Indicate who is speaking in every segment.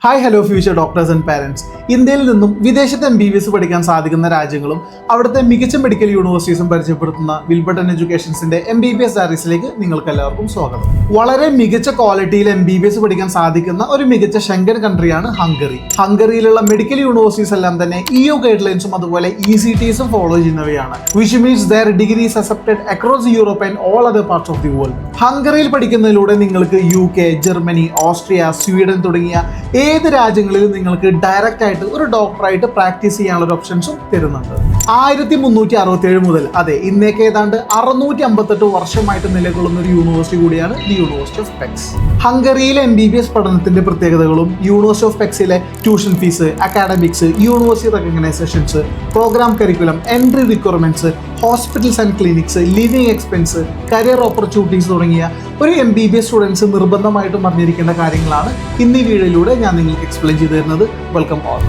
Speaker 1: Hi hello future doctors and parents. ഇന്ത്യയിൽ നിന്നും വിദേശത്ത് MBBS പഠിക്കാൻ സാധിക്കുന്ന രാജ്യങ്ങളും അവിടുത്തെ മികച്ച മെഡിക്കൽ യൂണിവേഴ്സിറ്റീസും പരിചയപ്പെടുത്തുന്ന വിൽബർട്ടൺ എഡ്യൂക്കേഷൻസിന്റെ MBBS ഡയറീസിലേക്ക് നിങ്ങൾക്ക് എല്ലാവർക്കും സ്വാഗതം. വളരെ മികച്ച ക്വാളിറ്റിയിൽ MBBS പഠിക്കാൻ സാധിക്കുന്ന ഒരു മികച്ച ഷെങ്കൻ കൺട്രിയാണ് ഹംഗറി. ഹംഗറിയിലുള്ള മെഡിക്കൽ യൂണിവേഴ്സിറ്റീസ് എല്ലാം തന്നെ EU ഗൈഡ് ലൈൻസും അതുപോലെ ECTSും ഫോളോ ചെയ്യുന്നവയാണ്. Which means their degrees accepted across Europe and all other parts of the world. ഹംഗറിയിൽ പഠിക്കുന്നതിലൂടെ നിങ്ങൾക്ക് UK, ജർമ്മനി, ഓസ്ട്രിയ, സ്വീഡൻ തുടങ്ങിയ ഏത് രാജ്യങ്ങളിലും നിങ്ങൾക്ക് ഡയറക്റ്റ് ആയിട്ട് ഒരു ഡോക്ടറായിട്ട് പ്രാക്ടീസ് ചെയ്യാനുള്ള ഒരു ഓപ്ഷൻസും തരുന്നുണ്ട്. 1367 മുതൽ ഇന്നേക്ക് ഏതാണ്ട് 658 വർഷമായിട്ട് നിലകൊള്ളുന്ന ഒരു യൂണിവേഴ്സിറ്റി കൂടിയാണ് ദി യൂണിവേഴ്സിറ്റി ഓഫ് പെക്സ്. ഹംഗറിയിലെ MBBS പഠനത്തിന്റെ പ്രത്യേകതകളും യൂണിവേഴ്സിറ്റി ഓഫ് പെക്സിലെ tuition fees, academics, university recognisations, programme curriculum, entry requirements, hospitals and clinics, living expense, career opportunities തുടങ്ങിയ ഒരു MBBS സ്റ്റുഡൻസ് നിർബന്ധമായിട്ടും അറിഞ്ഞിരിക്കേണ്ട കാര്യങ്ങളാണ് ഇന്ന് ഈ വീഡിയോയിലൂടെ ഞാൻ നിങ്ങൾക്ക് എക്സ്പ്ലെയിൻ ചെയ്തു തരുന്നത്. Welcome all.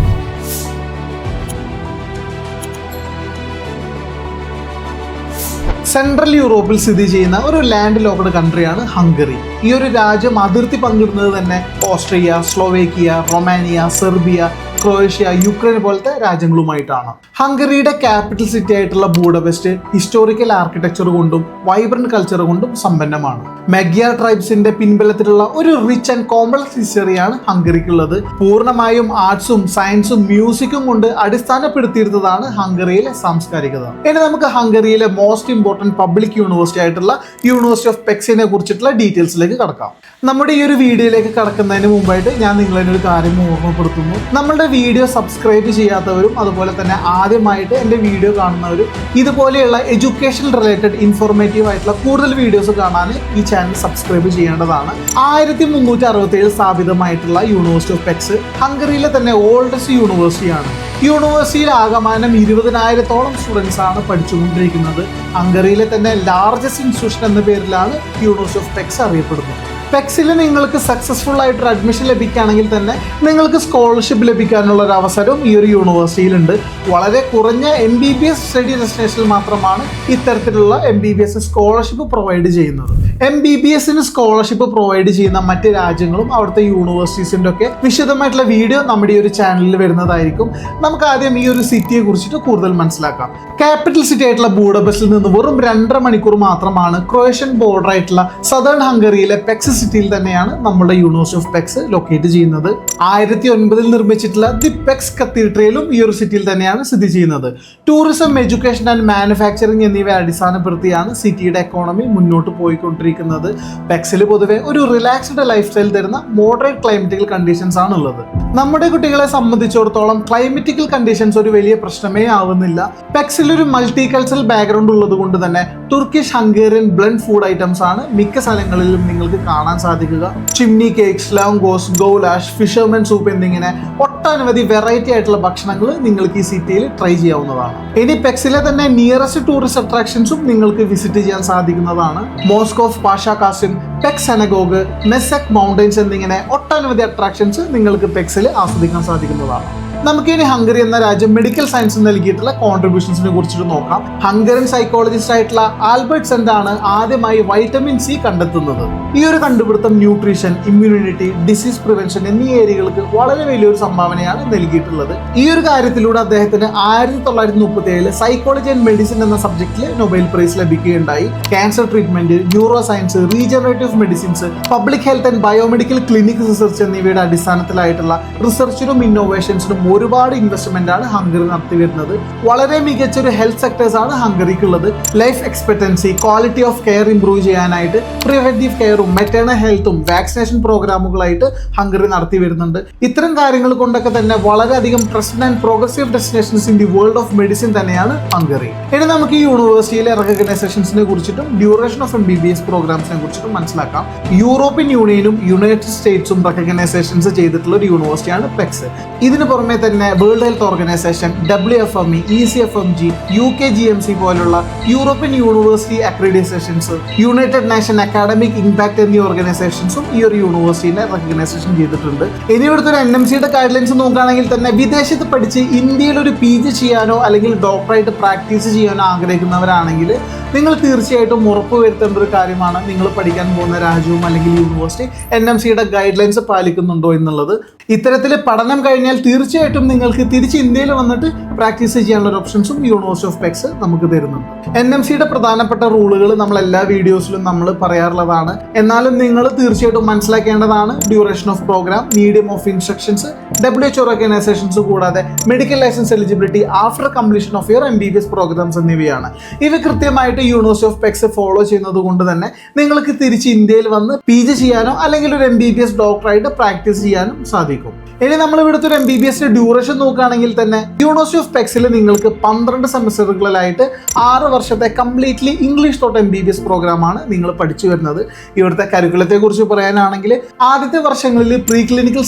Speaker 1: സെൻട്രൽ യൂറോപ്പിൽ സ്ഥിതി ചെയ്യുന്ന ഒരു ലാൻഡ് ലോക്ക്ഡ് കൺട്രിയാണ് ഹംഗറി. ഈ ഒരു രാജ്യം അതിർത്തി പങ്കിടുന്നത് തന്നെ Austria, Slovakia, Romania, Serbia, Croatia, Ukraine പോലത്തെ രാജ്യങ്ങളുമായിട്ടാണ്. ഹംഗറിയുടെ ക്യാപിറ്റൽ സിറ്റി ആയിട്ടുള്ള ബൂഡപെസ്റ്റ് ഹിസ്റ്റോറിക്കൽ ആർക്കിടെക്ചർ കൊണ്ടും വൈബ്രന്റ് കൾച്ചർ കൊണ്ടും സമ്പന്നമാണ്. മെഗ്യാർ ട്രൈബ്സിന്റെ പിൻബലത്തിലുള്ള ഒരു റിച്ച് ആൻഡ് കോംപ്ലക്സ് ഹിസ്റ്ററിയാണ് ഹംഗറിക്കുള്ളത്. പൂർണ്ണമായും ആർട്സും സയൻസും മ്യൂസിക്കും കൊണ്ട് അടിസ്ഥാനപ്പെടുത്തിയിരുന്നതാണ് ഹംഗറിയിലെ സാംസ്കാരികത. ഇനി നമുക്ക് ഹംഗറിയിലെ മോസ്റ്റ് ഇമ്പോർട്ടന്റ് പബ്ലിക് യൂണിവേഴ്സിറ്റി ആയിട്ടുള്ള യൂണിവേഴ്സിറ്റി ഓഫ് പെക്സിനെ കുറിച്ചിട്ടുള്ള ഡീറ്റെയിൽസിലേക്ക് കടക്കാം. നമ്മുടെ ഈ ഒരു വീഡിയോയിലേക്ക് കടക്കുന്നതിന് മുമ്പായിട്ട് ഞാൻ നിങ്ങളൊരു കാര്യം ഓർമ്മപ്പെടുത്തുന്നു. നമ്മളുടെ വീഡിയോ സബ്സ്ക്രൈബ് ചെയ്യാത്തവരും അതുപോലെ തന്നെ ആദ്യമായിട്ട് എൻ്റെ വീഡിയോ കാണുന്നവരും ഇതുപോലെയുള്ള എഡ്യൂക്കേഷൻ റിലേറ്റഡ് ഇൻഫോർമേറ്റീവ് ആയിട്ടുള്ള കൂടുതൽ വീഡിയോസ് കാണാൻ ഈ ചാനൽ സബ്സ്ക്രൈബ് ചെയ്യേണ്ടതാണ്. 1367 സ്ഥാപിതമായിട്ടുള്ള യൂണിവേഴ്സിറ്റി ഓഫ് പെക്സ് ഹംഗറിയിലെ തന്നെ ഓൾഡസ്റ്റ് യൂണിവേഴ്സിറ്റിയാണ്. യൂണിവേഴ്സിറ്റിയിൽ ആകമാനം 20,000-ഓളം സ്റ്റുഡൻസ് ആണ് പഠിച്ചുകൊണ്ടിരിക്കുന്നത്. ഹംഗറിയിലെ തന്നെ ലാർജസ്റ്റ് ഇൻസ്റ്റിറ്റ്യൂഷൻ എന്ന പേരിലാണ് യൂണിവേഴ്സിറ്റി ഓഫ് പെക്സ് അറിയപ്പെടുന്നത്. പെക്സിൽ നിങ്ങൾക്ക് സക്സസ്ഫുൾ ആയിട്ടൊരു അഡ്മിഷൻ ലഭിക്കുകയാണെങ്കിൽ തന്നെ നിങ്ങൾക്ക് സ്കോളർഷിപ്പ് ലഭിക്കാനുള്ള ഒരു അവസരവും ഈ ഒരു യൂണിവേഴ്സിറ്റിയിലുണ്ട്. വളരെ കുറഞ്ഞ MBBS സ്റ്റഡി ഡെസ്റ്റിനേഷനിൽ മാത്രമാണ് ഇത്തരത്തിലുള്ള MBBS സ്കോളർഷിപ്പ് പ്രൊവൈഡ് ചെയ്യുന്നത്. MBBSന് സ്കോളർഷിപ്പ് പ്രൊവൈഡ് ചെയ്യുന്ന മറ്റ് രാജ്യങ്ങളും അവിടുത്തെ യൂണിവേഴ്സിറ്റീസിൻ്റെ ഒക്കെ വിശദമായിട്ടുള്ള വീഡിയോ നമ്മുടെ ഈ ഒരു ചാനലിൽ വരുന്നതായിരിക്കും. നമുക്ക് ആദ്യം ഈ ഒരു സിറ്റിയെ കുറിച്ചിട്ട് കൂടുതൽ മനസ്സിലാക്കാം. ക്യാപിറ്റൽ സിറ്റി ആയിട്ടുള്ള ബൂഡപെസ്റ്റിൽ നിന്ന് വെറും 2.5 മണിക്കൂർ മാത്രമാണ് ക്രൊയേഷ്യൻ ബോർഡർ ആയിട്ടുള്ള സദേൺ ഹംഗറിയിലെ പെക്സ് സിറ്റിയിൽ തന്നെയാണ് നമ്മുടെ യൂണിവേഴ്സിറ്റി ഓഫ് പെക്സ് ലൊക്കേറ്റ് ചെയ്യുന്നത്. 1009 നിർമ്മിച്ചിട്ടുള്ള ദി പെക്സ് കത്തീഡ്രലും ഈ ഒരു സിറ്റിയിൽ തന്നെയാണ് സ്ഥിതി ചെയ്യുന്നത്. ടൂറിസം, എഡ്യൂക്കേഷൻ ആൻഡ് മാനുഫാക്ചറിംഗ് എന്നിവയെ അടിസ്ഥാനപ്പെടുത്തിയാണ് സിറ്റിയുടെ എക്കോണമി മുന്നോട്ട് പോയിക്കൊണ്ടിരിക്കുന്നത്. പെക്സിൽ പൊതുവെ ഒരു റിലാക്സ്ഡ് ലൈഫ് സ്റ്റൈൽ തരുന്ന മോഡറേറ്റ് ക്ലൈമറ്റിക്കൽ കണ്ടീഷൻസ് ആണ് ഉള്ളത്. നമ്മുടെ കുട്ടികളെ സംബന്ധിച്ചിടത്തോളം ക്ലൈമറ്റിക്കൽ കണ്ടീഷൻസ് ഒരു വലിയ പ്രശ്നമേ ആവുന്നില്ല. പെക്സിൽ ഒരു മൾട്ടി കൾച്ചറൽ ബാക്ക്ഗ്രൗണ്ട് ഉള്ളത് കൊണ്ട് തന്നെ Turkish, Hungarian blend food items ആണ് മിക്ക സ്ഥലങ്ങളിലും നിങ്ങൾക്ക് കാണാൻ സാധിക്കുക. Chimney cakes, ലാംഗോസ്, goulash, fishermen soup എന്നിങ്ങനെ ഒട്ടനവധി വെറൈറ്റി ആയിട്ടുള്ള ഭക്ഷണങ്ങൾ നിങ്ങൾക്ക് ഈ സിറ്റിയിൽ ട്രൈ ചെയ്യാവുന്നതാണ്. ഇനി പെക്സിലെ തന്നെ നിയറസ്റ്റ് ടൂറിസ്റ്റ് അട്രാക്ഷൻസും നിങ്ങൾക്ക് വിസിറ്റ് ചെയ്യാൻ സാധിക്കുന്നതാണ്. മോസ്കോഫ് പാഷാ കാസിം, പെക്സ് സെനഗോഗ്, മെസക് മൗണ്ടൻസ് എന്നിങ്ങനെ ഒട്ടനവധി അട്രാക്ഷൻസ് നിങ്ങൾക്ക് പെക്സിൽ ആസ്വദിക്കാൻ സാധിക്കുന്നതാണ്. നമുക്കിനി ഹംഗറി എന്ന രാജ്യം മെഡിക്കൽ സയൻസ് നൽകിയിട്ടുള്ള കോൺട്രിബ്യൂഷൻസിനെ കുറിച്ചിട്ട് നോക്കാം. ഹംഗറിയൻ സൈക്കോളജിസ്റ്റ് ആയിട്ടുള്ള ആൽബർട്ട് സെന്റ് ആണ് ആദ്യമായി വൈറ്റമിൻ C കണ്ടെത്തുന്നത്. ഈ ഒരു കണ്ടുപിടുത്തം ന്യൂട്രീഷൻ, ഇമ്മ്യൂണിറ്റി, ഡിസീസ് പ്രിവെൻഷൻ എന്നീ ഏരിയകൾക്ക് വളരെ വലിയൊരു സംഭാവനയാണ് നൽകിയിട്ടുള്ളത്. ഈ ഒരു കാര്യത്തിലൂടെ അദ്ദേഹത്തിന് 1937 സൈക്കോളജി ആൻഡ് മെഡിസിൻ എന്ന സബ്ജക്റ്റിൽ നൊബേൽ പ്രൈസ് ലഭിക്കുകയുണ്ടായി. Cancer treatment, neuro science, regenerative medicines, public health and biomedical clinic research എന്നിവയുടെ അടിസ്ഥാനത്തിലായിട്ടുള്ള റിസർച്ചിനും ഇന്നോവേഷൻസിനും ഒരുപാട് ഇൻവെസ്റ്റ്മെന്റ് ആണ് ഹംഗറി നടത്തി വരുന്നത്. വളരെ മികച്ചൊരു ഹെൽത്ത് സെക്ടേഴ്സ് ആണ് ഹംഗറിക്കുള്ളത്. Life expectancy, quality of care improve ചെയ്യാനായിട്ട് പ്രിവെന്റീവ് കെയറും മെറ്റേണൽ ഹെൽത്തും വാക്സിനേഷൻ പ്രോഗ്രാമുകളായിട്ട് ഹംഗറി നടത്തി വരുന്നുണ്ട്. ഇത്തരം കാര്യങ്ങൾ കൊണ്ടൊക്കെ തന്നെ വളരെയധികം trusted and progressive destinations in the world of medicine തന്നെയാണ് ഹംഗറി. ഇനി നമുക്ക് ഈ യൂണിവേഴ്സിറ്റിയിലെ റെക്കഗ്നൈസേഷൻസിനെ കുറിച്ചിട്ടും ഡ്യൂറേഷൻ ഓഫ് MBBS പ്രോഗ്രാംസിനെ കുറിച്ചിട്ടും മനസ്സിലാക്കാം. യൂറോപ്യൻ യൂണിയനും യുണൈറ്റഡ് സ്റ്റേറ്റ്സും റെക്കഗ്നൈസേഷൻസ് ചെയ്തിട്ടുള്ള ഒരു യൂണിവേഴ്സിറ്റിയാണ് പെക്സ്. ഇതിന് പുറമെ തന്നെ world health organisation, WFME, ECFMG, UKGMC പോലുള്ള European university accreditations, united nation academic impact എന്നീ ഓർഗനൈസേഷൻസും ഈ ഒരു യൂണിവേഴ്സിറ്റിനെ റെക്കഗ്നൈസേഷൻ ചെയ്തിട്ടുണ്ട്. ഇനി ഇവിടുത്തെ ഒരു NMCയുടെ ഗൈഡ്ലൈൻസ് നോക്കുകയാണെങ്കിൽ തന്നെ വിദേശത്ത് പഠിച്ച് ഇന്ത്യയിൽ ഒരു PG ചെയ്യാനോ അല്ലെങ്കിൽ ഡോക്ടറായിട്ട് പ്രാക്ടീസ് ചെയ്യാനോ ആഗ്രഹിക്കുന്നവരാണെങ്കിൽ നിങ്ങൾ തീർച്ചയായിട്ടും ഉറപ്പുവരുത്തേണ്ട ഒരു കാര്യമാണ് നിങ്ങൾ പഠിക്കാൻ പോകുന്ന രാജ്യവും അല്ലെങ്കിൽ യൂണിവേഴ്സിറ്റി NMCയുടെ ഗൈഡ് ലൈൻസ് പാലിക്കുന്നുണ്ടോ എന്നുള്ളത്. ഇത്തരത്തിൽ പഠനം കഴിഞ്ഞാൽ തീർച്ചയായിട്ടും നിങ്ങൾക്ക് തിരിച്ച് ഇന്ത്യയിൽ വന്നിട്ട് പ്രാക്ടീസ് ചെയ്യാനുള്ള ഒരു ഓപ്ഷൻസും യൂണിവേഴ്സിറ്റി ഓഫ് പെക്സ് നമുക്ക് തരുന്നുണ്ട്. NMCയുടെ പ്രധാനപ്പെട്ട റൂളുകൾ നമ്മൾ എല്ലാ വീഡിയോസിലും നമ്മൾ പറയാറുള്ളതാണ്. എന്നാലും നിങ്ങൾ തീർച്ചയായിട്ടും മനസ്സിലാക്കേണ്ടതാണ് duration of programme, medium of instructions, WHO organisations കൂടാതെ medical licence eligibility after completion of your MBBS programmes എന്നിവയാണ്. ഇവ കൃത്യമായിട്ട് യൂണിവേഴ്സിറ്റി ഓഫ് പെക്സ് ഫോളോ ചെയ്യുന്നത് കൊണ്ട് തന്നെ നിങ്ങൾക്ക് തിരിച്ച് ഇന്ത്യയിൽ വന്ന് PG ചെയ്യാനോ അല്ലെങ്കിൽ ഒരു MBBS ഡോക്ടറായിട്ട് പ്രാക്ടീസ് ചെയ്യാനും സാധിക്കും. ഇനി നമ്മൾ ഇവിടുത്തെ ഒരു MBBS ഡ്യൂറേഷൻ നോക്കുകയാണെങ്കിൽ തന്നെ യൂണിവേഴ്സിറ്റി ഓഫ് പെക്സിൽ നിങ്ങൾക്ക് 12 സെമസ്റ്ററുകളിലായിട്ട് 6 വർഷത്തെ കംപ്ലീറ്റ്ലി ഇംഗ്ലീഷ് തൊട്ട് MBBS പ്രോഗ്രാമാണ് നിങ്ങൾ പഠിച്ചു വരുന്നത്. ഇവിടുത്തെ കരിക്കുലത്തെ കുറിച്ച് പറയാനാണെങ്കിൽ ആദ്യത്തെ വർഷങ്ങളിൽ പ്രീ ക്ലിനിക്കൽ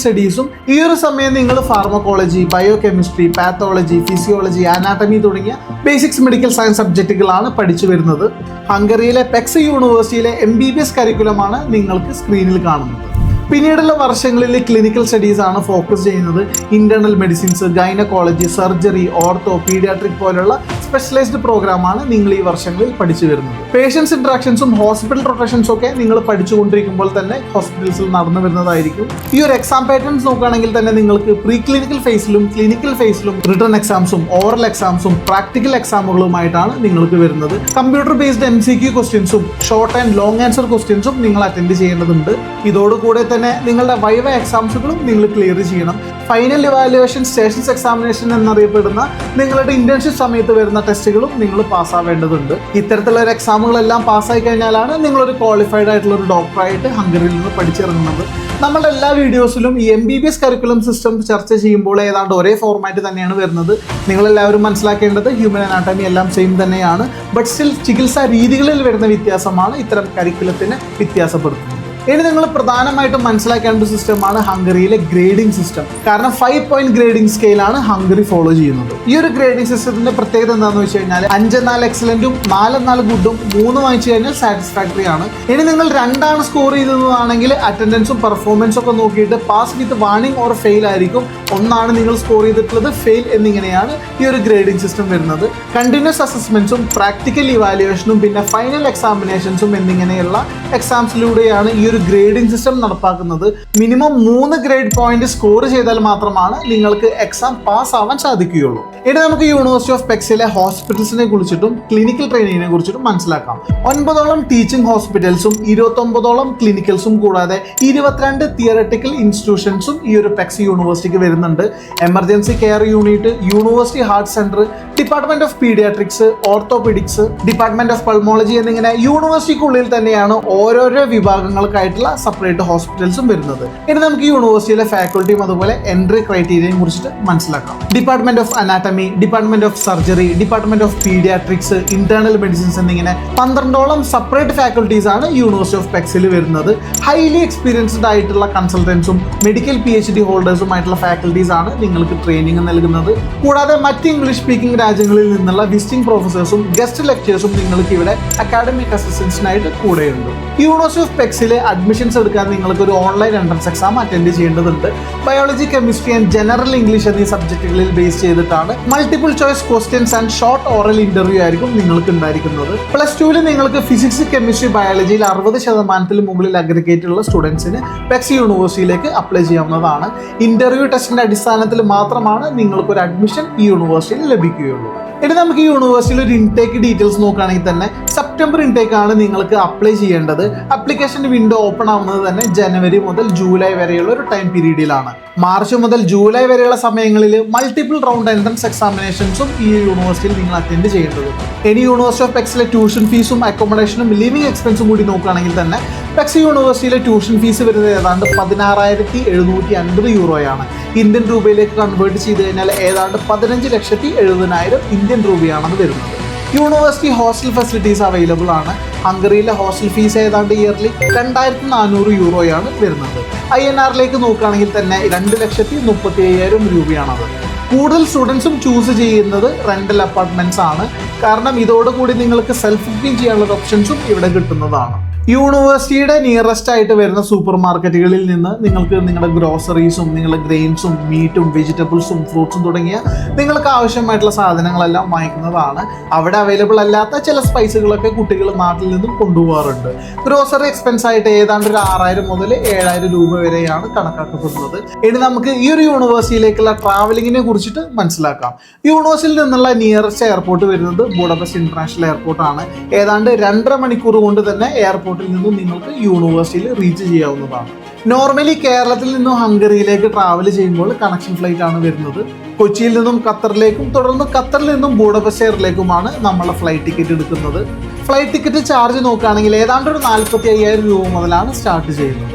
Speaker 1: സ്റ്റഡീസും ഈ ഒരു സമയം നിങ്ങൾ pharmacology, bio chemistry, pathology, physiology, anatomy തുടങ്ങിയ ബേസിക്സ് മെഡിക്കൽ സയൻസ് സബ്ജക്റ്റുകളാണ് പഠിച്ചു വരുന്നത്. ഹംഗറിയിലെ പെക്സ് യൂണിവേഴ്സിറ്റിയിലെ MBBS കരിക്കുലമാണ് നിങ്ങൾക്ക് സ്ക്രീനിൽ കാണുന്നത്. പിന്നീടുള്ള വർഷങ്ങളിൽ ക്ലിനിക്കൽ സ്റ്റഡീസ് ആണ് ഫോക്കസ് ചെയ്യുന്നത്. Internal medicines, gynaecology, surgery, ortho, paediatric പോലുള്ള സ്പെഷ്യലൈസ്ഡ് പ്രോഗ്രാമാണ് നിങ്ങൾ ഈ വർഷങ്ങളിൽ പഠിച്ചു വരുന്നത്. പേഷ്യൻസ് ഇന്ററാക്ഷൻസും ഹോസ്പിറ്റൽ റൊട്ടേഷൻസും ഒക്കെ നിങ്ങൾ പഠിച്ചുകൊണ്ടിരിക്കുമ്പോൾ തന്നെ ഹോസ്പിറ്റൽസിൽ നടന്നു വരുന്നതായിരിക്കും. ഈ ഒരു എക്സാം പാറ്റേൺസ് നോക്കുകയാണെങ്കിൽ തന്നെ നിങ്ങൾക്ക് പ്രീ ക്ലിനിക്കൽ ഫേസിലും ക്ലിനിക്കൽ ഫേസിലും റിട്ടേൺ എക്സാംസും ഓറൽ എക്സാംസും പ്രാക്ടിക്കൽ എക്സാമുകളുമായിട്ടാണ് നിങ്ങൾക്ക് വരുന്നത്. കമ്പ്യൂട്ടർ ബേസ്ഡ് MCQ ക്വസ്റ്റ്യൻസും ഷോർട്ട് ആൻഡ് ലോങ് ആൻസർ ക്വസ്റ്റ്യൻസും നിങ്ങൾ അറ്റൻഡ് ചെയ്യേണ്ടതുണ്ട്. ഇതോടുകൂടെ തന്നെ നിങ്ങളുടെ വൈവ എക്സാംസുകളും നിങ്ങൾ ക്ലിയർ ചെയ്യണം. ഫൈനൽ ഇവാലുവേഷൻ, സ്റ്റേഷൻസ് എക്സാമിനേഷൻ എന്നറിയപ്പെടുന്ന നിങ്ങളുടെ ഇന്റേൺഷിപ്പ് സമയത്ത് വരുന്ന ടെസ്റ്റുകളും നിങ്ങൾ പാസ്സാവേണ്ടതുണ്ട്. ഇത്തരത്തിലുള്ള ഒരു എക്സാമുകളെല്ലാം പാസ്സായി കഴിഞ്ഞാലാണ് നിങ്ങളൊരു ക്വാളിഫൈഡ് ആയിട്ടുള്ള ഒരു ഡോക്ടറായിട്ട് ഹംഗറിയിൽ നിന്ന് പഠിച്ചിറങ്ങുന്നത്. നമ്മുടെ എല്ലാ വീഡിയോസിലും ഈ MBBS കരിക്കുലം സിസ്റ്റം ചർച്ച ചെയ്യുമ്പോൾ ഏതാണ്ട് ഒരേ ഫോർമാറ്റ് തന്നെയാണ് വരുന്നത്. നിങ്ങളെല്ലാവരും മനസ്സിലാക്കേണ്ടത് ഹ്യൂമൻ അനാട്ടമി എല്ലാം സെയിം തന്നെയാണ്. ബട്ട് സ്റ്റിൽ ചികിത്സാ രീതികളിൽ വരുന്ന വ്യത്യാസമാണ് ഇത്തരം കരിക്കുലത്തിന് വ്യത്യാസപ്പെടുത്തുന്നത്. ഇനി നിങ്ങൾ പ്രധാനമായിട്ടും മനസ്സിലാക്കേണ്ട ഒരു സിസ്റ്റമാണ് ഹംഗറിയിലെ ഗ്രേഡിംഗ് സിസ്റ്റം. കാരണം 5 പോയിന്റ് ഗ്രേഡിംഗ് സ്കെയിലാണ് ഹംഗറി ഫോളോ ചെയ്യുന്നത്. ഈ ഒരു ഗ്രേഡിംഗ് സിസ്റ്റത്തിന്റെ പ്രത്യേകത എന്താണെന്ന് വെച്ച് കഴിഞ്ഞാൽ 5-4 എക്സലന്റും 4-4 ഗുഡും 3 വാങ്ങിച്ചു കഴിഞ്ഞാൽ സാറ്റിസ്ഫാക്ടറി ആണ്. ഇനി നിങ്ങൾ 2 സ്കോർ ചെയ്തതാണെങ്കിൽ അറ്റൻഡൻസും പെർഫോമൻസും ഒക്കെ നോക്കിയിട്ട് pass with warning or fail ആയിരിക്കും. 1 നിങ്ങൾ സ്കോർ ചെയ്തിട്ടുള്ളത് ഫെയിൽ എന്നിങ്ങനെയാണ് ഈ ഒരു ഗ്രേഡിംഗ് സിസ്റ്റം വരുന്നത്. കണ്ടിന്യൂസ് അസസ്മെന്റ്സും പ്രാക്ടിക്കൽ ഇവാലുവേഷനും പിന്നെ ഫൈനൽ എക്സാമിനേഷൻസും എന്നിങ്ങനെയുള്ള എക്സാംസിലൂടെയാണ് ഈ ഒരു ഗ്രേഡിംഗ് സിസ്റ്റം നടപ്പാക്കുന്നത്. മിനിമം 3 ഗ്രേഡ് പോയിന്റ് സ്കോർ ചെയ്താൽ മാത്രമാണ് നിങ്ങൾക്ക് എക്സാം പാസ് ആവാൻ സാധിക്കുകയുള്ളൂ. ഇനി നമുക്ക് യൂണിവേഴ്സിറ്റി ഓഫ് പെക്സിലെ ഹോസ്പിറ്റൽസിനെ കുറിച്ചിട്ടും ക്ലിനിക്കൽ ട്രെയിനിങ്ങിനെ കുറിച്ചിട്ടും മനസ്സിലാക്കാം. 9 ടീച്ചിങ് ഹോസ്പിറ്റൽസും 29 ക്ലിനിക്കൽസും കൂടാതെ 22 തിയററ്റിക്കൽ ഇൻസ്റ്റിറ്റ്യൂഷൻസും ഈ ഒരു പെക്സ് യൂണിവേഴ്സിറ്റിക്ക് വരുന്നുണ്ട്. Emergency care unit, university heart centre, department of paediatrics, orthopaedics, department of pulmonology എന്നിങ്ങനെ യൂണിവേഴ്സിറ്റിക്കുള്ളിൽ തന്നെയാണ് ഓരോരോ വിഭാഗങ്ങൾക്കായിട്ടുള്ള സെപ്പറേറ്റ് ഹോസ്പിറ്റൽസും വരുന്നത്. ഇനി നമുക്ക് യൂണിവേഴ്സിറ്റിയിലെ ഫാക്കൽറ്റിയും അതുപോലെ എൻട്രി ക്രൈറ്റീരിയയും കുറിച്ചിട്ട് മനസ്സിലാക്കാം. Department of anatomy, department of surgery, department of paediatrics, internal medicines എന്നിങ്ങനെ 12 സെപ്പറേറ്റ് ഫാക്കൽറ്റീസ് ആണ് യൂണിവേഴ്സിറ്റി ഓഫ് പെക്സിൽ വരുന്നത്. ഹൈലി എക്സ്പീരിയൻസ്ഡ് ആയിട്ടുള്ള കൺസൾട്ടൻസും മെഡിക്കൽ PhD ഹോൾഡേഴ്സുമായിട്ടുള്ള ഫാക്കൽറ്റീസ് ആണ് നിങ്ങൾക്ക് ട്രെയിനിങ് നൽകുന്നത്. കൂടാതെ മറ്റ് ഇംഗ്ലീഷ് സ്പീക്കിംഗ് രാജ്യങ്ങളിൽ നിന്നുള്ള വിസിറ്റിംഗ് പ്രൊഫസേഴ്സും ഗസ്റ്റ് ലെക്ചേഴ്സും നിങ്ങൾക്ക് ഇവിടെ അക്കാഡമിക് അസിസ്റ്റൻസിനായിട്ട് കൂടെയുണ്ട്. യൂണിവേഴ്സിറ്റി ഓഫ് പെക്സിലെ അഡ്മിഷൻസ് എടുക്കാൻ നിങ്ങൾക്ക് ഒരു ഓൺലൈൻ എൻട്രൻസ് എക്സാം അറ്റൻഡ് ചെയ്യേണ്ടതുണ്ട്. Biology, chemistry and general English എന്നീ സബ്ജക്റ്റുകളിൽ ബേസ് ചെയ്തിട്ടാണ് multiple choice questions and short oral interview ആയിരിക്കും നിങ്ങൾക്ക് ഉണ്ടായിരിക്കുന്നത്. +2 നിങ്ങൾക്ക് ഫിസിക്സ്, കെമിസ്ട്രി, ബയോളജിയിൽ 60% മുകളിൽ അഗ്രിഗേറ്റ് ഉള്ള സ്റ്റുഡൻസിന് പെക്സ് യൂണിവേഴ്സിറ്റിയിലേക്ക് അപ്ലൈ ചെയ്യാവുന്നതാണ്. ഇന്റർവ്യൂ ടെസ്റ്റിന്റെ അടിസ്ഥാനത്തിൽ മാത്രമാണ് നിങ്ങൾക്ക് ഒരു അഡ്മിഷൻ ഈ യൂണിവേഴ്സിറ്റിയിൽ ലഭിക്കുകയുള്ളൂ. ഇനി നമുക്ക് ഈ യൂണിവേഴ്സിറ്റിയിൽ ഒരു ഇൻടേക്ക് ഡീറ്റെയിൽസ് നോക്കുകയാണെങ്കിൽ തന്നെ സെപ്റ്റംബർ ഇൻടേക്ക് ആണ് നിങ്ങൾക്ക് അപ്ലൈ ചെയ്യേണ്ടത്. അപ്ലിക്കേഷൻ വിൻഡോ ഓപ്പൺ ആവുന്നത് തന്നെ ജനുവരി മുതൽ ജൂലൈ വരെയുള്ള ഒരു ടൈം പീരീഡിലാണ്. മാർച്ച് മുതൽ ജൂലൈ വരെയുള്ള സമയങ്ങളിൽ മൾട്ടിപ്പിൾ റൗണ്ട് എൻട്രൻസ് എക്സാമിനേഷൻസും ഈ യൂണിവേഴ്സിറ്റിയിൽ നിങ്ങൾ അറ്റൻഡ് ചെയ്യേണ്ടത്. ഇനി യൂണിവേഴ്സിറ്റി ഓഫ് പെക്സിലെ ട്യൂഷൻ ഫീസും അക്കോമഡേഷനും ലിവിംഗ് എക്സ്പെൻസും കൂടി നോക്കുകയാണെങ്കിൽ തന്നെ പെക്സ് യൂണിവേഴ്സിറ്റിയിലെ ട്യൂഷൻ ഫീസ് വരുന്നത് ഏതാണ്ട് 16,750 യൂറോയാണ്. ഇന്ത്യൻ രൂപയിലേക്ക് കൺവേർട്ട് ചെയ്ത് കഴിഞ്ഞാൽ ഏതാണ്ട് 15,70,000 ഇന്ത്യൻ രൂപയാണെന്ന് വരുന്നത്. യൂണിവേഴ്സിറ്റി ഹോസ്റ്റൽ ഫെസിലിറ്റീസ് അവൈലബിൾ ആണ്. ഹംഗറിയിലെ ഹോസ്റ്റൽ ഫീസ് ഏതാണ്ട് ഇയർലി 2,400 യൂറോയാണ് വരുന്നത്. INR-ലേക്ക് നോക്കുകയാണെങ്കിൽ തന്നെ 2,35,000 രൂപയാണത്. കൂടുതൽ സ്റ്റുഡൻസും ചൂസ് ചെയ്യുന്നത് റെന്റൽ അപ്പാർട്ട്മെന്റ്സ് ആണ്. കാരണം ഇതോടുകൂടി നിങ്ങൾക്ക് സെൽഫ് ബുക്കിംഗ് ചെയ്യാനുള്ള ഓപ്ഷൻസും ഇവിടെ കിട്ടുന്നതാണ്. യൂണിവേഴ്സിറ്റിയുടെ നിയറസ്റ്റ് ആയിട്ട് വരുന്ന സൂപ്പർ മാർക്കറ്റുകളിൽ നിന്ന് നിങ്ങൾക്ക് നിങ്ങളുടെ ഗ്രോസറീസും നിങ്ങളുടെ ഗ്രെയിൻസും മീറ്റും വെജിറ്റബിൾസും ഫ്രൂട്ട്സും തുടങ്ങിയ നിങ്ങൾക്ക് ആവശ്യമായിട്ടുള്ള സാധനങ്ങളെല്ലാം വാങ്ങിക്കുന്നതാണ്. അവിടെ അവൈലബിൾ അല്ലാത്ത ചില സ്പൈസുകളൊക്കെ കുട്ടികൾ നാട്ടിൽ നിന്നും കൊണ്ടുപോകാറുണ്ട്. ഗ്രോസറി എക്സ്പെൻസ് ആയിട്ട് ഏതാണ്ട് ഒരു 6000 മുതൽ 7000 രൂപ വരെയാണ് കണക്കാക്കപ്പെടുന്നത്. ഇനി നമുക്ക് ഈ ഒരു യൂണിവേഴ്സിറ്റിയിലേക്കുള്ള ട്രാവലിങ്ങിനെ കുറിച്ചിട്ട് മനസ്സിലാക്കാം. യൂണിവേഴ്സിറ്റിയിൽ നിന്നുള്ള നിയറസ്റ്റ് എയർപോർട്ട് വരുന്നത് ബുഡാപെസ്റ്റ് ഇന്റർനാഷണൽ എയർപോർട്ടാണ്. ഏതാണ്ട് 2.5 മണിക്കൂർ കൊണ്ട് തന്നെ എയർപോർട്ടിൽ നിന്നും നിങ്ങൾക്ക് യൂണിവേഴ്സിറ്റിയിൽ റീച്ച് ചെയ്യാവുന്നതാണ്. നോർമലി കേരളത്തിൽ നിന്നും ഹംഗറിയിലേക്ക് ട്രാവൽ ചെയ്യുമ്പോൾ കണക്ഷൻ ഫ്ലൈറ്റ് ആണ് വരുന്നത്. കൊച്ചിയിൽ നിന്നും ഖത്തറിലേക്കും തുടർന്ന് ഖത്തറിൽ നിന്നും ബുഡാപെസ്റ്റ് എയറിലേക്കുമാണ് നമ്മൾ ഫ്ലൈറ്റ് ടിക്കറ്റ് എടുക്കുന്നത്. ഫ്ലൈറ്റ് ടിക്കറ്റ് ചാർജ് നോക്കുകയാണെങ്കിൽ ഏതാണ്ട് ഒരു 45,000 രൂപ മുതലാണ് സ്റ്റാർട്ട് ചെയ്യുന്നത്.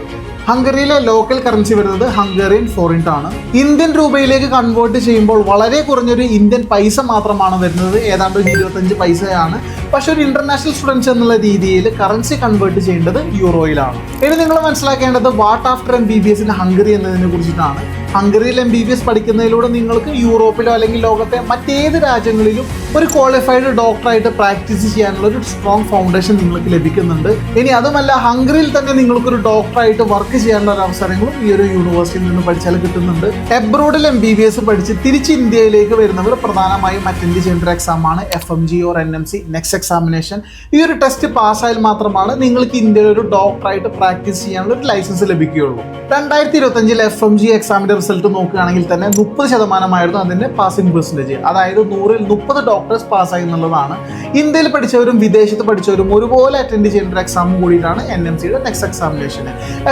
Speaker 1: ഹംഗറിയിലെ ലോക്കൽ കറൻസി വരുന്നത് ഹംഗേറിയൻ ഫോറിന്റ് ആണ്. ഇന്ത്യൻ രൂപയിലേക്ക് കൺവേർട്ട് ചെയ്യുമ്പോൾ വളരെ കുറഞ്ഞൊരു ഇന്ത്യൻ പൈസ മാത്രമാണ് വരുന്നത്. ഏതാണ്ട് 25 പൈസയാണ്. പക്ഷെ ഒരു ഇന്റർനാഷണൽ സ്റ്റുഡൻസ് എന്നുള്ള രീതിയിൽ കറൻസി കൺവേർട്ട് ചെയ്യേണ്ടത് യൂറോയിലാണ്. ഇനി നിങ്ങൾ മനസ്സിലാക്കേണ്ടത് what after MBBS in Hungary എന്നതിനെ കുറിച്ചിട്ടാണ്. ഹംഗറിയിൽ MBBS പഠിക്കുന്നതിലൂടെ നിങ്ങൾക്ക് യൂറോപ്പിലോ അല്ലെങ്കിൽ ലോകത്തെ മറ്റേത് രാജ്യങ്ങളിലും ഒരു ക്വാളിഫൈഡ് ഡോക്ടറായിട്ട് പ്രാക്ടീസ് ചെയ്യാനുള്ള ഒരു സ്ട്രോങ് ഫൗണ്ടേഷൻ നിങ്ങൾക്ക് ലഭിക്കുന്നുണ്ട്. ഇനി അതുമല്ല, ഹംഗറിയിൽ തന്നെ നിങ്ങൾക്കൊരു ഡോക്ടറായിട്ട് വർക്ക് ചെയ്യാനുള്ള ഒരു അവസരങ്ങളും ഈ ഒരു യൂണിവേഴ്സിറ്റിയിൽ നിന്ന് പഠിച്ചാൽ കിട്ടുന്നുണ്ട്. എബ്രോഡിൽ MBBS പഠിച്ച് തിരിച്ച് ഇന്ത്യയിലേക്ക് വരുന്നവർ പ്രധാനമായും അറ്റൻഡ് ചെയ്യേണ്ട ഒരു എക്സാമാണ് FMG or NMC next examination. ഈ ഒരു ടെസ്റ്റ് പാസ്സായാൽ മാത്രമാണ് നിങ്ങൾക്ക് ഇന്ത്യയിൽ ഒരു ഡോക്ടറായിട്ട് പ്രാക്ടീസ് ചെയ്യാനുള്ള ഒരു ലൈസൻസ് ലഭിക്കുകയുള്ളൂ. 2025 FMG എക്സാമിന്റെ റിസൾട്ട് നോക്കുകയാണെങ്കിൽ തന്നെ 30% അതിന്റെ പാസിംഗ് പെർസെൻറ്റേജ്. അതായത് 100ൽ 30 ഡോക്ടേഴ്സ് പാസ്സായി എന്നുള്ളതാണ്. ഇന്ത്യയിൽ പഠിച്ചവരും വിദേശത്ത് പഠിച്ചവരും ഒരുപോലെ അറ്റൻഡ് ചെയ്യേണ്ട ഒരു എക്സാം കൂടിയിട്ടാണ് NMCയുടെ നെക്സ്റ്റ് എക്സാമിനേഷൻ.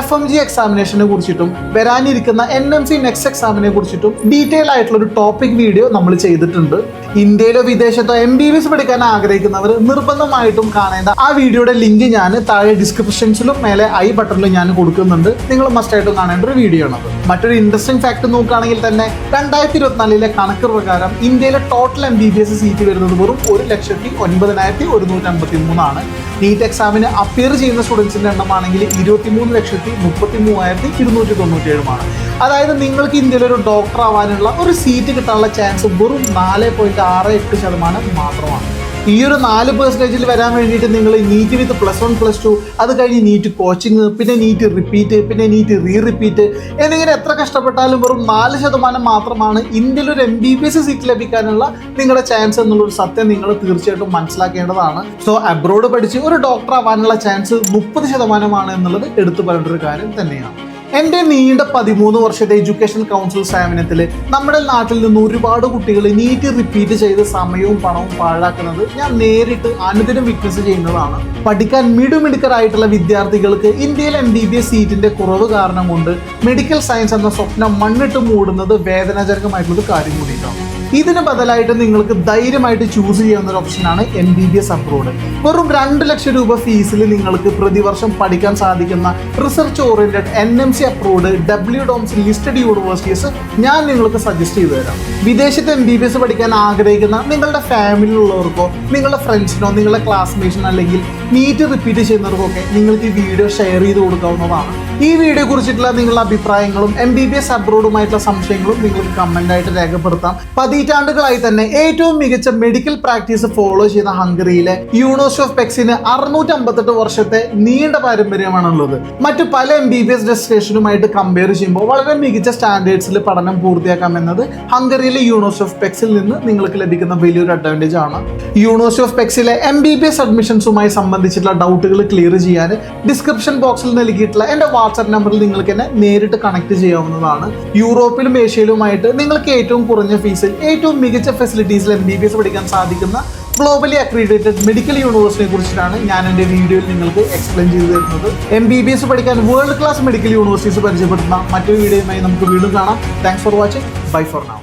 Speaker 1: FMG എക്സാമിനേഷനെ കുറിച്ചിട്ടും വരാനിരിക്കുന്ന NMC നെക്സ്റ്റ് എക്സാമിനെ കുറിച്ചിട്ടും ഡീറ്റെയിൽ ആയിട്ടുള്ള ഒരു ടോപ്പിക് വീഡിയോ നമ്മൾ ചെയ്തിട്ടുണ്ട്. ഇന്ത്യയിലോ വിദേശത്തോ MBBS പഠിക്കാൻ ആഗ്രഹിക്കുന്നവർ നിർബന്ധമായിട്ടും കാണേണ്ട ആ വീഡിയോയുടെ ലിങ്ക് ഞാൻ താഴെ ഡിസ്ക്രിപ്ഷൻസിലും മേലെ ഐ ബട്ടണിലും ഞാൻ കൊടുക്കുന്നുണ്ട്. നിങ്ങൾ മസ്റ്റായിട്ടും കാണേണ്ട ഒരു വീഡിയോ ആണത്. മറ്റൊരു ഇൻട്രസ്റ്റിംഗ് ഫാക്ട് നോക്കുകയാണെങ്കിൽ തന്നെ 2024 കണക്ക് പ്രകാരം ഇന്ത്യയിലെ ടോട്ടൽ MBBS സീറ്റ് വരുന്നത് വെറും 1,09,153 ആണ്. നീറ്റ് എക്സാമിന് അപ്പിയർ ചെയ്യുന്ന സ്റ്റുഡൻസിന്റെ എണ്ണമാണെങ്കിൽ 23,33,297 അതായത് നിങ്ങൾക്ക് ഇന്ത്യയിൽ ഒരു ഡോക്ടർ ആവാനുള്ള ഒരു സീറ്റ് കിട്ടാനുള്ള ചാൻസ് വെറും 4.68% മാത്രമാണ്. ഈ ഒരു 4% വരാൻ വേണ്ടിയിട്ട് നിങ്ങൾ നീറ്റ് വിത്ത് +1 +2 അത് കഴിഞ്ഞ് നീറ്റ് കോച്ചിങ്, പിന്നെ നീറ്റ് റിപ്പീറ്റ്, പിന്നെ നീറ്റ് റിപ്പീറ്റ് എന്നിങ്ങനെ എത്ര കഷ്ടപ്പെട്ടാലും വെറും 4% മാത്രമാണ് ഇന്ത്യയിൽ ഒരു MBBS സീറ്റ് ലഭിക്കാനുള്ള നിങ്ങളുടെ ചാൻസ് എന്നുള്ളൊരു സത്യം നിങ്ങൾ തീർച്ചയായിട്ടും മനസ്സിലാക്കേണ്ടതാണ്. സോ അബ്രോഡ് പഠിച്ച് ഒരു ഡോക്ടർ ആവാനുള്ള ചാൻസ് 30% എന്നുള്ളത് എടുത്തു പറയേണ്ട ഒരു കാര്യം തന്നെയാണ്. എൻ്റെ നീണ്ട 13 വർഷത്തെ എഡ്യൂക്കേഷൻ കൗൺസിൽ സേവനത്തിൽ നമ്മുടെ നാട്ടിൽ നിന്ന് ഒരുപാട് കുട്ടികൾ നീറ്റ് റിപ്പീറ്റ് ചെയ്ത് സമയവും പണവും പാഴാക്കുന്നത് ഞാൻ നേരിട്ട് അനുദിനം വിറ്റ്നസ് ചെയ്യുന്നതാണ്. പഠിക്കാൻ മിടുമിടുക്കരായിട്ടുള്ള വിദ്യാർത്ഥികൾക്ക് ഇന്ത്യയിൽ MBBS സീറ്റിന്റെ കുറവ് കാരണം കൊണ്ട് മെഡിക്കൽ സയൻസ് എന്ന സ്വപ്നം മണ്ണിട്ട് മൂടുന്നത് വേദനാജനകമായിട്ടുള്ളൊരു കാര്യം കൂടിയിട്ടാണ്. ഇതിന് ബദലായിട്ട് നിങ്ങൾക്ക് ധൈര്യമായിട്ട് ചൂസ് ചെയ്യാവുന്ന ഒരു ഓപ്ഷനാണ് MBBS അബ്രോഡ്. വെറും 2 ലക്ഷം രൂപ ഫീസിൽ നിങ്ങൾക്ക് പ്രതിവർഷം പഠിക്കാൻ സാധിക്കുന്ന research oriented NMC approved WDOMS listed universities ഞാൻ നിങ്ങൾക്ക് സജസ്റ്റ് ചെയ്തു തരാം. വിദേശത്ത് MBBS പഠിക്കാൻ ആഗ്രഹിക്കുന്ന നിങ്ങളുടെ ഫാമിലിയിലുള്ളവർക്കോ നിങ്ങളുടെ ഫ്രണ്ട്സിനോ നിങ്ങളുടെ ക്ലാസ്മേറ്റ്സിനോ അല്ലെങ്കിൽ നീറ്റ് റിപ്പീറ്റ് ചെയ്യുന്നവർക്കൊക്കെ നിങ്ങൾക്ക് ഈ വീഡിയോ ഷെയർ ചെയ്ത് കൊടുക്കാവുന്നതാണ്. ഈ വീഡിയോ കുറിച്ചിട്ടുള്ള നിങ്ങളുടെ അഭിപ്രായങ്ങളും MBBS അബ്രോഡുമായിട്ടുള്ള സംശയങ്ങളും നിങ്ങൾക്ക് കമന്റ് ആയിട്ട് രേഖപ്പെടുത്താം. പതിറ്റാണ്ടുകളായി തന്നെ ഏറ്റവും മികച്ച മെഡിക്കൽ പ്രാക്ടീസ് ഫോളോ ചെയ്യുന്ന ഹംഗറിയിലെ യൂണിവേഴ്സിറ്റി ഓഫ് പെക്സിന് 658 വർഷത്തെ നീണ്ട പാരമ്പര്യമാണുള്ളത്. മറ്റു പല MBBS ഡെസ്റ്റിനേഷനുമായിട്ട് കമ്പയർ ചെയ്യുമ്പോൾ വളരെ മികച്ച സ്റ്റാൻഡേർഡ്സിൽ പഠനം പൂർത്തിയാക്കാമെന്നത് ഹംഗറിയിലെ യൂണിവേഴ്സിറ്റി ഓഫ് പെക്സിൽ നിന്ന് നിങ്ങൾക്ക് ലഭിക്കുന്ന വലിയൊരു അഡ്വാൻറ്റേജ് ആണ്. യൂണിവേഴ്സിറ്റി ഓഫ് പെക്സിലെ MBBS അഡ്മിഷൻസുമായി സംബന്ധിച്ചിട്ടുള്ള ഡൗട്ടുകൾ ക്ലിയർ ചെയ്യാൻ ഡിസ്ക്രിപ്ഷൻ ബോക്സിൽ നൽകിയിട്ടുള്ള എൻ്റെ വാട്സ്ആപ്പ് നമ്പറിൽ നിങ്ങൾക്ക് എന്നെ നേരിട്ട് കണക്ട് ചെയ്യാവുന്നതാണ്. യൂറോപ്പിലും ഏഷ്യയിലുമായിട്ട് നിങ്ങൾക്ക് ഏറ്റവും കുറഞ്ഞ ഫീസിൽ ഏറ്റവും മികച്ച ഫെസിലിറ്റീസിൽ MBBS പഠിക്കാൻ സാധിക്കുന്ന ഗ്ലോബലി അക്രീഡിറ്റഡ് മെഡിക്കൽ യൂണിവേഴ്സിറ്റിയെ കുറിച്ചിട്ടാണ് ഞാൻ എൻ്റെ വീഡിയോയിൽ നിങ്ങൾക്ക് എക്സ്പ്ലെയിൻ ചെയ്തു തരുന്നത്. MBBS പഠിക്കാൻ വേൾഡ് ക്ലാസ് മെഡിക്കൽ യൂണിവേഴ്സിറ്റീസ് പരിചയപ്പെടുത്തുന്ന മറ്റൊരു വീഡിയോയുമായി നമുക്ക് വീണ്ടും കാണാം. Thanks for watching. Bye for now.